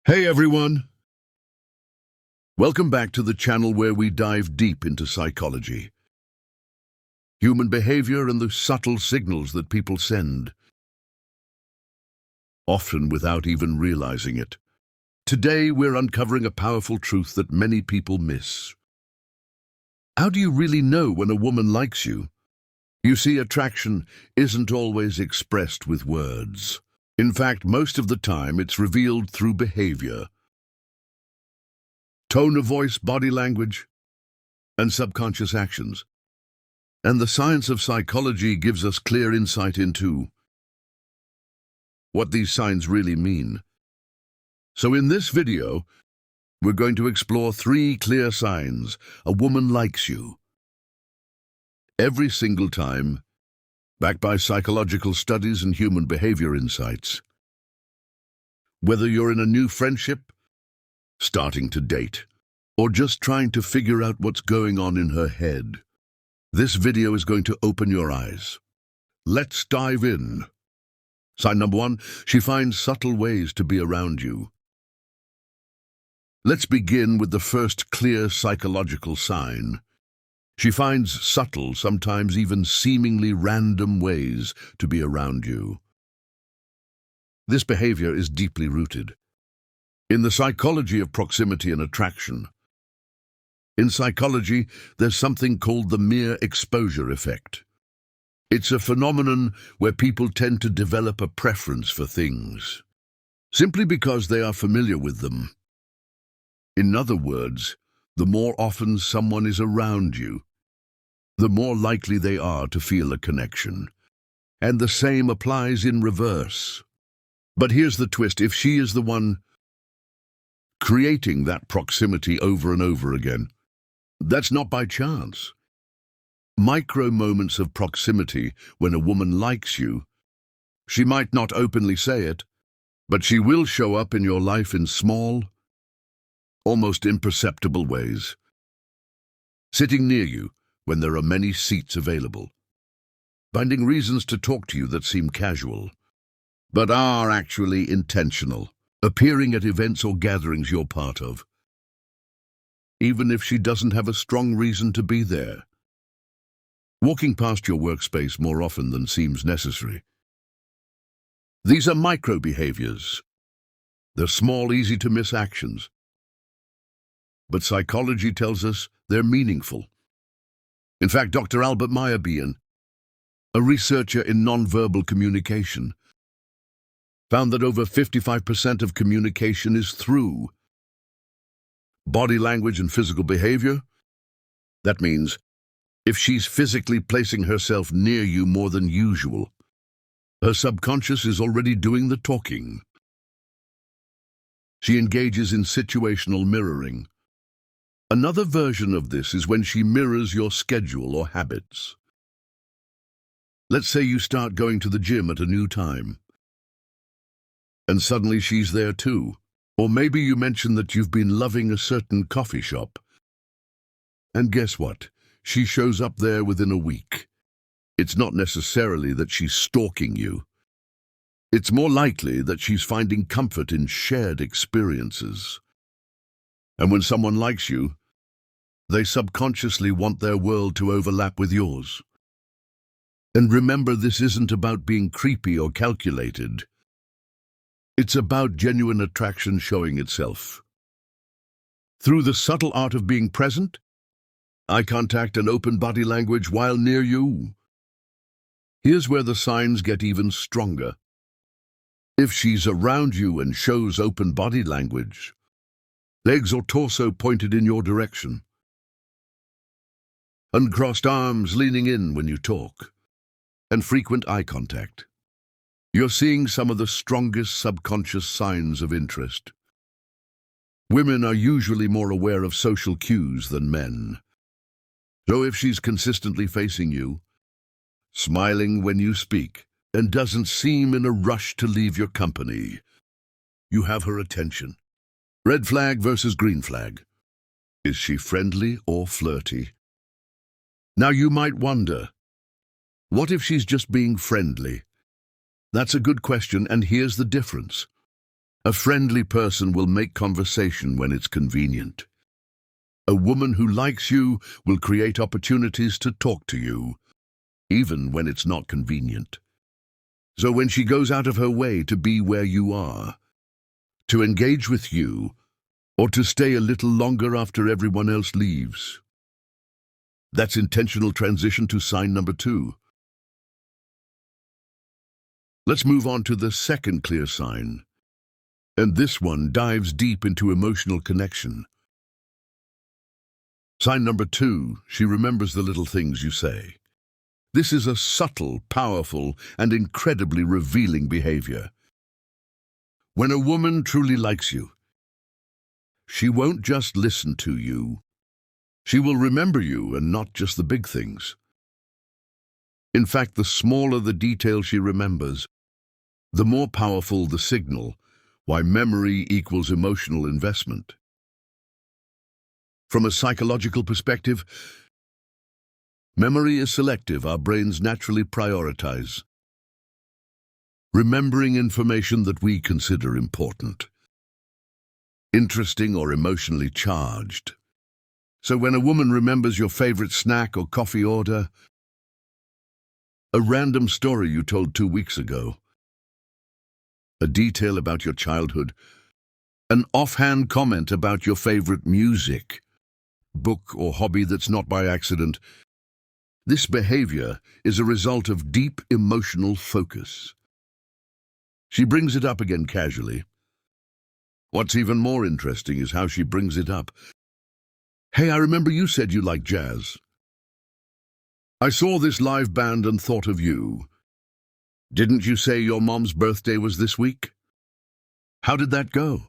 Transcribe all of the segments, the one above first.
Hey everyone! Welcome back to the channel where we dive deep into psychology, human behavior and the subtle signals that people send, often without even realizing it. Today we're uncovering a powerful truth that many people miss. How do you really know when a woman likes you? You see, attraction isn't always expressed with words. In fact, most of the time it's revealed through behavior. Tone of voice, body language, and subconscious actions. And the science of psychology gives us clear insight into what these signs really mean. So in this video, we're going to explore 3 clear signs a woman likes you. Every single time, backed by psychological studies and human behavior insights. Whether you're in a new friendship, starting to date, or just trying to figure out what's going on in her head, this video is going to open your eyes. Let's dive in. Sign number 1, she finds subtle ways to be around you. Let's begin with the first clear psychological sign. She finds subtle, sometimes even seemingly random ways to be around you. This behavior is deeply rooted in the psychology of proximity and attraction. In psychology, there's something called the mere exposure effect. It's a phenomenon where people tend to develop a preference for things, simply because they are familiar with them. In other words, the more often someone is around you, the more likely they are to feel a connection. And the same applies in reverse. But here's the twist: if she is the one creating that proximity over and over again, that's not by chance. Micro moments of proximity when a woman likes you, she might not openly say it, but she will show up in your life in small, almost imperceptible ways. Sitting near you when there are many seats available, finding reasons to talk to you that seem casual, but are actually intentional, appearing at events or gatherings you're part of, even if she doesn't have a strong reason to be there. Walking past your workspace more often than seems necessary. These are micro-behaviors. They're small, easy-to-miss actions. But psychology tells us they're meaningful. In fact, Dr. Albert Meyerbeer, a researcher in nonverbal communication, found that over 55% of communication is through body language and physical behavior. That means if she's physically placing herself near you more than usual, her subconscious is already doing the talking. She engages in situational mirroring. Another version of this is when she mirrors your schedule or habits. Let's say you start going to the gym at a new time, and suddenly she's there too. Or maybe you mention that you've been loving a certain coffee shop, and guess what? She shows up there within a week. It's not necessarily that she's stalking you. It's more likely that she's finding comfort in shared experiences. And when someone likes you, they subconsciously want their world to overlap with yours. And remember, this isn't about being creepy or calculated. It's about genuine attraction showing itself through the subtle art of being present, eye contact and open body language while near you. Here's where the signs get even stronger. If she's around you and shows open body language, legs or torso pointed in your direction, uncrossed arms leaning in when you talk, and frequent eye contact, you're seeing some of the strongest subconscious signs of interest. Women are usually more aware of social cues than men. So if she's consistently facing you, smiling when you speak, and doesn't seem in a rush to leave your company, you have her attention. Red flag versus green flag. Is she friendly or flirty? Now you might wonder, what if she's just being friendly? That's a good question, and here's the difference. A friendly person will make conversation when it's convenient. A woman who likes you will create opportunities to talk to you, even when it's not convenient. So when she goes out of her way to be where you are, to engage with you, or to stay a little longer after everyone else leaves. That's intentional transition to sign number 2. Let's move on to the second clear sign. And this one dives deep into emotional connection. Sign number 2, she remembers the little things you say. This is a subtle, powerful, and incredibly revealing behavior. When a woman truly likes you, she won't just listen to you. She will remember you and not just the big things. In fact, the smaller the detail she remembers, the more powerful the signal, why memory equals emotional investment. From a psychological perspective, memory is selective. Our brains naturally prioritize, remembering information that we consider important, interesting or emotionally charged. So when a woman remembers your favorite snack or coffee order, a random story you told 2 weeks ago, a detail about your childhood, an offhand comment about your favorite music, book or hobby that's not by accident, this behavior is a result of deep emotional focus. She brings it up again casually. What's even more interesting is how she brings it up. Hey, I remember you said you like jazz. I saw this live band and thought of you. Didn't you say your mom's birthday was this week? How did that go?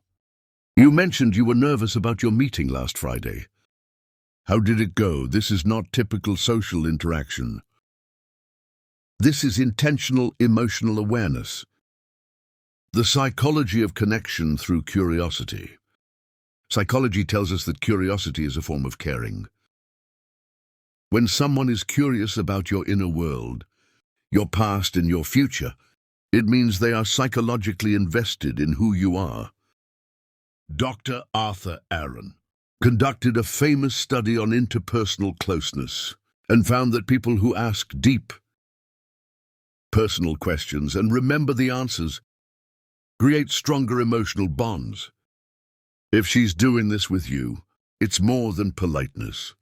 You mentioned you were nervous about your meeting last Friday. How did it go? This is not typical social interaction. This is intentional emotional awareness. The psychology of connection through curiosity. Psychology tells us that curiosity is a form of caring. When someone is curious about your inner world, your past and your future, it means they are psychologically invested in who you are. Dr. Arthur Aron conducted a famous study on interpersonal closeness and found that people who ask deep, personal questions and remember the answers create stronger emotional bonds. If she's doing this with you, it's more than politeness.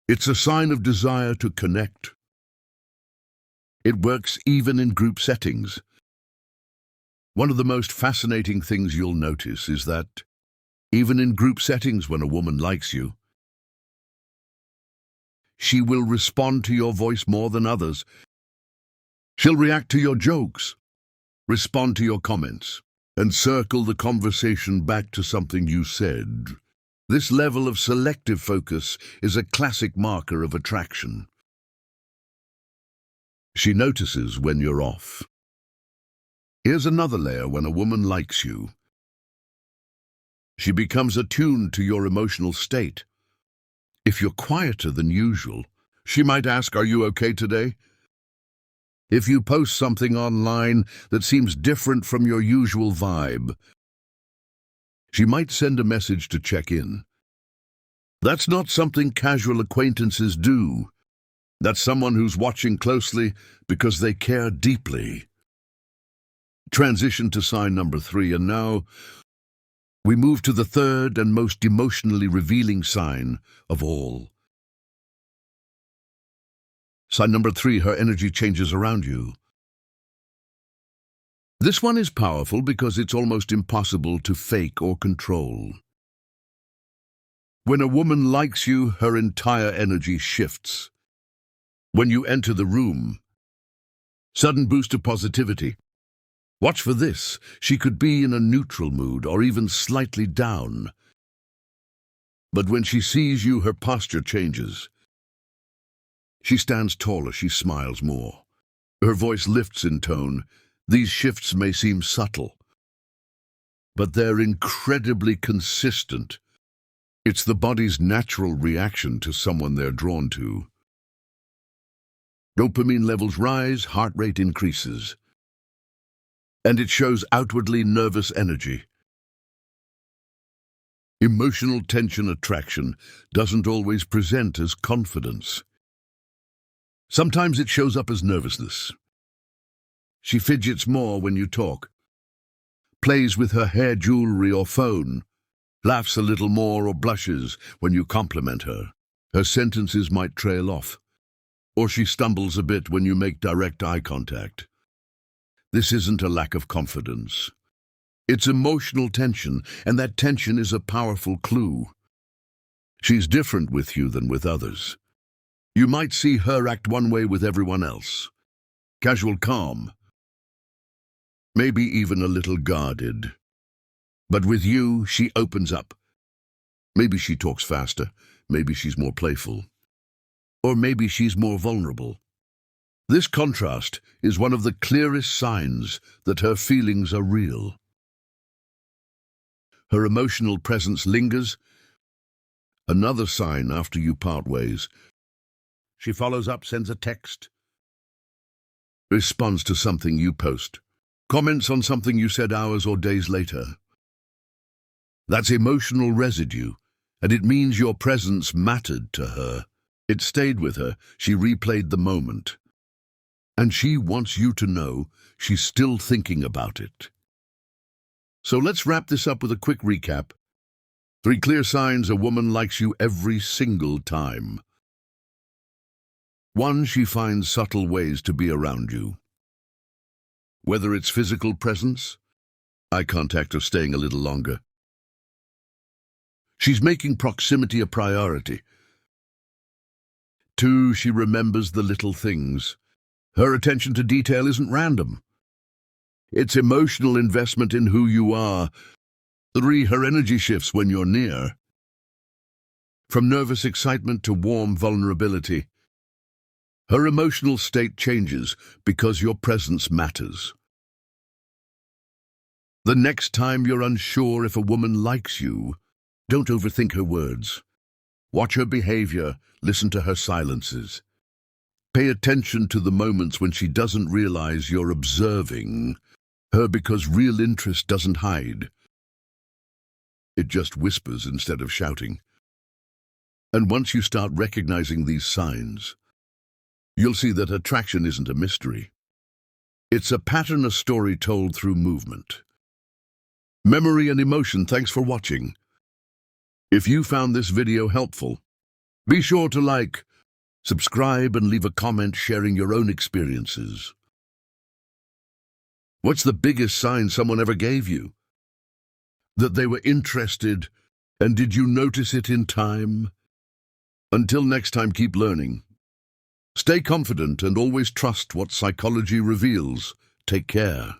It's a sign of desire to connect. It works even in group settings. One of the most fascinating things you'll notice is that, even in group settings when a woman likes you, she will respond to your voice more than others. She'll react to your jokes, respond to your comments, and circle the conversation back to something you said. This level of selective focus is a classic marker of attraction. She notices when you're off. Here's another layer when a woman likes you. She becomes attuned to your emotional state. If you're quieter than usual, she might ask, "Are you okay today?" If you post something online that seems different from your usual vibe, she might send a message to check in. That's not something casual acquaintances do. That's someone who's watching closely because they care deeply. Transition to sign number 3, and now we move to the third and most emotionally revealing sign of all. Sign number 3, her energy changes around you. This one is powerful because it's almost impossible to fake or control. When a woman likes you, her entire energy shifts. When you enter the room, sudden boost of positivity. Watch for this. She could be in a neutral mood or even slightly down. But when she sees you, her posture changes. She stands taller, she smiles more. Her voice lifts in tone. These shifts may seem subtle, but they're incredibly consistent. It's the body's natural reaction to someone they're drawn to. Dopamine levels rise, heart rate increases. And it shows outwardly nervous energy. Emotional tension attraction doesn't always present as confidence. Sometimes it shows up as nervousness. She fidgets more when you talk, plays with her hair, jewelry, or phone, laughs a little more or blushes when you compliment her. Her sentences might trail off, or she stumbles a bit when you make direct eye contact. This isn't a lack of confidence. It's emotional tension, and that tension is a powerful clue. She's different with you than with others. You might see her act one way with everyone else. Casual calm. Maybe even a little guarded. But with you, she opens up. Maybe she talks faster. Maybe she's more playful. Or maybe she's more vulnerable. This contrast is one of the clearest signs that her feelings are real. Her emotional presence lingers. Another sign after you part ways. She follows up, sends a text, responds to something you post, comments on something you said hours or days later. That's emotional residue, and it means your presence mattered to her. It stayed with her. She replayed the moment. And she wants you to know she's still thinking about it. So let's wrap this up with a quick recap. 3 clear signs a woman likes you every single time. 1, she finds subtle ways to be around you. Whether it's physical presence, eye contact, or staying a little longer. She's making proximity a priority. 2, she remembers the little things. Her attention to detail isn't random. It's emotional investment in who you are. 3, her energy shifts when you're near. From nervous excitement to warm vulnerability. Her emotional state changes because your presence matters. The next time you're unsure if a woman likes you, don't overthink her words. Watch her behavior, listen to her silences. Pay attention to the moments when she doesn't realize you're observing her, because real interest doesn't hide. It just whispers instead of shouting. And once you start recognizing these signs, you'll see that attraction isn't a mystery. It's a pattern, a story told through movement, memory, and emotion. Thanks for watching. If you found this video helpful, be sure to like, subscribe, and leave a comment sharing your own experiences. What's the biggest sign someone ever gave you? That they were interested, and did you notice it in time? Until next time, keep learning. Stay confident and always trust what psychology reveals. Take care.